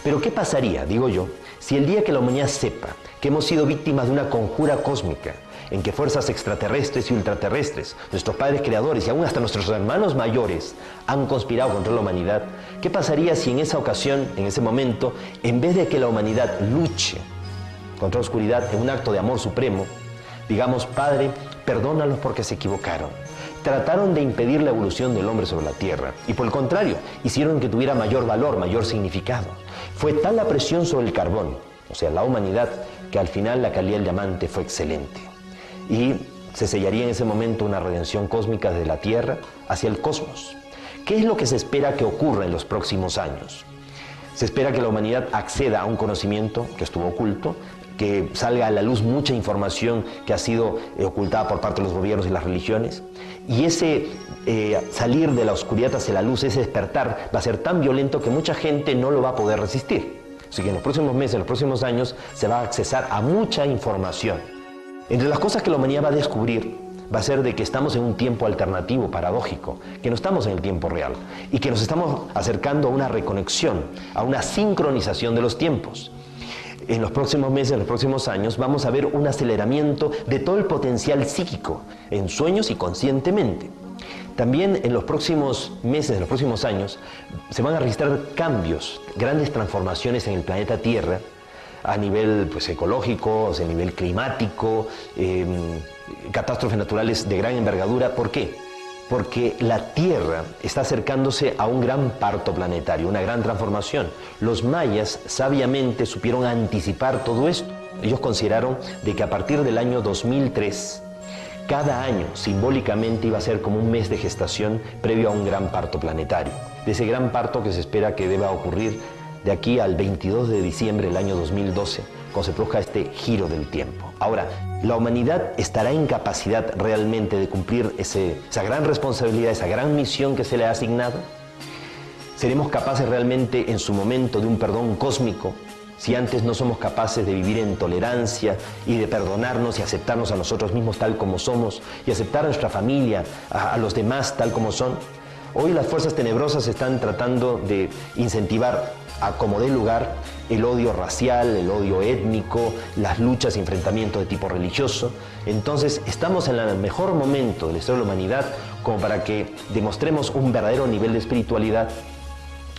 Pero ¿qué pasaría, digo yo, si el día que la humanidad sepa que hemos sido víctimas de una conjura cósmica, en que fuerzas extraterrestres y ultraterrestres, nuestros padres creadores y aún hasta nuestros hermanos mayores han conspirado contra la humanidad? ¿Qué pasaría si en esa ocasión, en ese momento, en vez de que la humanidad luche contra la oscuridad en un acto de amor supremo, digamos: Padre, perdónalos porque se equivocaron, trataron de impedir la evolución del hombre sobre la tierra y por el contrario, hicieron que tuviera mayor valor, mayor significado? Fue tal la presión sobre el carbón, o sea, la humanidad, que al final la calidad del diamante fue excelente. Y se sellaría en ese momento una redención cósmica desde la Tierra hacia el cosmos. ¿Qué es lo que se espera que ocurra en los próximos años? Se espera que la humanidad acceda a un conocimiento que estuvo oculto, que salga a la luz mucha información que ha sido ocultada por parte de los gobiernos y las religiones. Y ese salir de la oscuridad hacia la luz, ese despertar, va a ser tan violento que mucha gente no lo va a poder resistir. Así que en los próximos meses, en los próximos años, se va a accesar a mucha información. Entre las cosas que la humanidad va a descubrir, va a ser de que estamos en un tiempo alternativo, paradójico, que no estamos en el tiempo real y que nos estamos acercando a una reconexión, a una sincronización de los tiempos. En los próximos meses, en los próximos años, vamos a ver un aceleramiento de todo el potencial psíquico, en sueños y conscientemente. También en los próximos meses, en los próximos años, se van a registrar cambios, grandes transformaciones en el planeta Tierra, a nivel ecológico, a nivel climático, catástrofes naturales de gran envergadura. ¿Por qué? Porque la Tierra está acercándose a un gran parto planetario, una gran transformación. Los mayas sabiamente supieron anticipar todo esto. Ellos consideraron de que a partir del año 2003, cada año simbólicamente iba a ser como un mes de gestación previo a un gran parto planetario. De ese gran parto que se espera que deba ocurrir de aquí al 22 de diciembre del año 2012, cuando se produzca este giro del tiempo. Ahora, la humanidad estará en capacidad realmente de cumplir esa gran responsabilidad, esa gran misión que se le ha asignado. ¿Seremos capaces realmente en su momento de un perdón cósmico? Si antes no somos capaces de vivir en tolerancia y de perdonarnos y aceptarnos a nosotros mismos tal como somos y aceptar a nuestra familia, a los demás tal como son. Hoy las fuerzas tenebrosas están tratando de incentivar a como dé lugar el odio racial, el odio étnico, las luchas y enfrentamientos de tipo religioso. Entonces estamos en el mejor momento de la historia de la humanidad como para que demostremos un verdadero nivel de espiritualidad,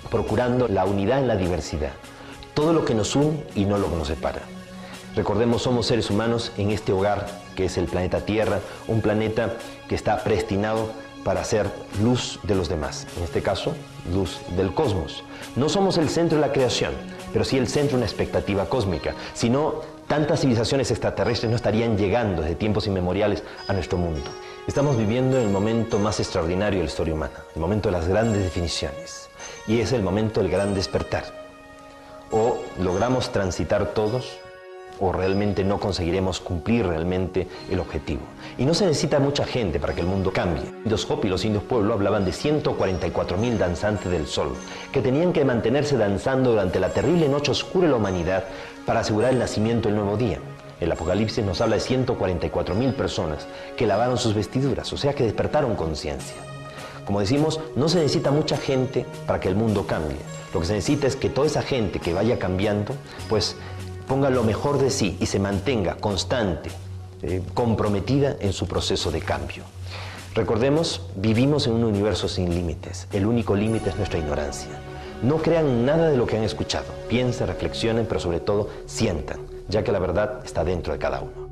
procurando la unidad en la diversidad. Todo lo que nos une y no lo que nos separa. Recordemos, somos seres humanos en este hogar que es el planeta Tierra, un planeta que está predestinado para ser luz de los demás, en este caso, luz del cosmos. No somos el centro de la creación, pero sí el centro de una expectativa cósmica. Si no, tantas civilizaciones extraterrestres no estarían llegando desde tiempos inmemoriales a nuestro mundo. Estamos viviendo el momento más extraordinario de la historia humana, el momento de las grandes definiciones, y es el momento del gran despertar. O logramos transitar todos, o realmente no conseguiremos cumplir realmente el objetivo. Y no se necesita mucha gente para que el mundo cambie. Los Hopi, los indios pueblo, hablaban de 144.000 danzantes del sol, que tenían que mantenerse danzando durante la terrible noche oscura de la humanidad para asegurar el nacimiento del nuevo día. El Apocalipsis nos habla de 144.000 personas que lavaron sus vestiduras, o sea que despertaron conciencia. Como decimos, no se necesita mucha gente para que el mundo cambie. Lo que se necesita es que toda esa gente que vaya cambiando, pues ponga lo mejor de sí y se mantenga constante, comprometida en su proceso de cambio. Recordemos, vivimos en un universo sin límites. El único límite es nuestra ignorancia. No crean nada de lo que han escuchado. Piensen, reflexionen, pero sobre todo sientan, ya que la verdad está dentro de cada uno.